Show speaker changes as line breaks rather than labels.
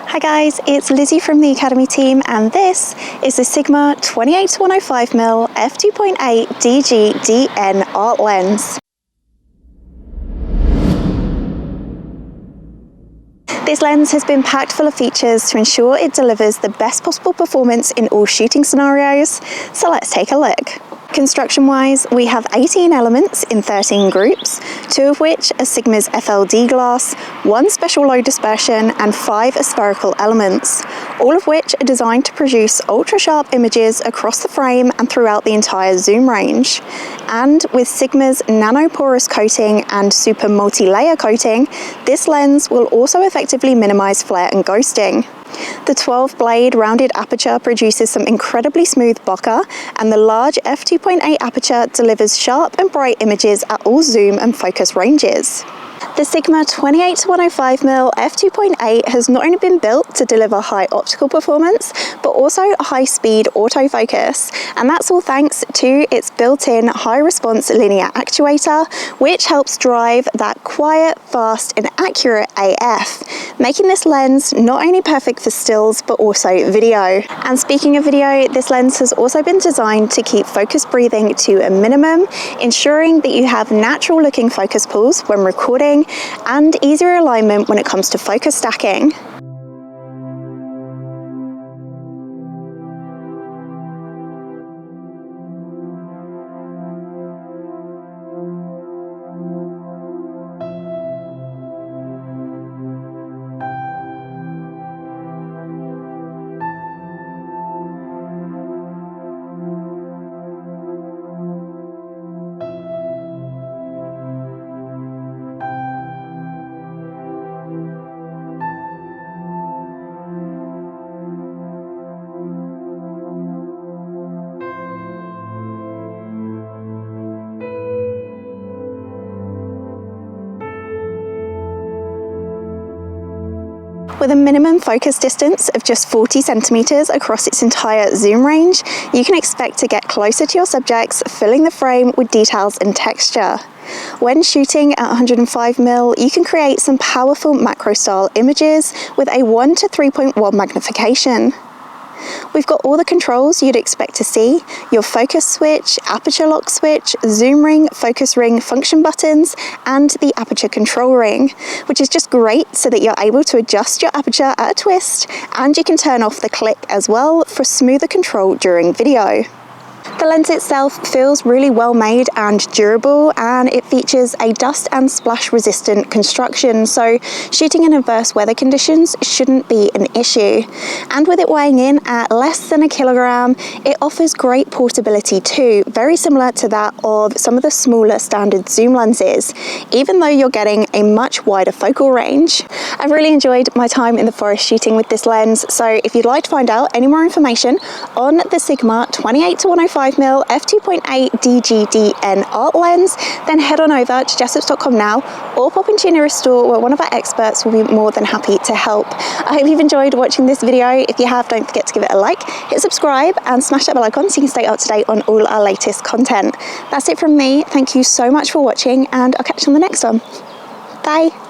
Hi guys, it's Lizzie from the Academy team, and this is the Sigma 28-105mm F2.8 DGDN art lens. This lens has been packed full of features to ensure it delivers the best possible performance in all shooting scenarios, so let's take a look. Construction-wise, we have 18 elements in 13 groups, 2 of which are Sigma's FLD glass, 1 special low dispersion, and 5 spherical elements, all of which are designed to produce ultra-sharp images across the frame and throughout the entire zoom range. And with Sigma's nanoporous coating and super multi-layer coating, this lens will also effectively minimize flare and ghosting. The 12-blade rounded aperture produces some incredibly smooth bokeh, and the large f2.8 aperture delivers sharp and bright images at all zoom and focus ranges. The Sigma 28-105mm F2.8 has not only been built to deliver high optical performance, but also high-speed autofocus, and that's all thanks to its built-in high-response linear actuator, which helps drive that quiet, fast, and accurate AF, making this lens not only perfect for stills, but also video. And speaking of video, this lens has also been designed to keep focus breathing to a minimum, ensuring that you have natural-looking focus pulls when recording and easier alignment when it comes to focus stacking. With a minimum focus distance of just 40 centimeters across its entire zoom range, you can expect to get closer to your subjects, filling the frame with details and texture. When shooting at 105mm, you can create some powerful macro-style images with a 1 to 3.1 magnification. We've got all the controls you'd expect to see: your focus switch, aperture lock switch, zoom ring, focus ring function buttons, and the aperture control ring, which is just great so that you're able to adjust your aperture at a twist, and you can turn off the click as well for smoother control during video. The lens itself feels really well made and durable, and it features a dust and splash resistant construction, so shooting in adverse weather conditions shouldn't be an issue. And with it weighing in at less than a kilogram, it offers great portability too, very similar to that of some of the smaller standard zoom lenses, even though you're getting a much wider focal range. I've really enjoyed my time in the forest shooting with this lens, so if you'd like to find out any more information on the Sigma 28-105mm F2.8 DGDN art lens, then head on over to Jessops.com now, or pop into your nearest store where one of our experts will be more than happy to help. I hope you've enjoyed watching this video. If you have, don't forget to give it a like, hit subscribe, and smash that bell icon so you can stay up to date on all our latest content. That's it from me. Thank you so much for watching, and I'll catch you on the next one. Bye.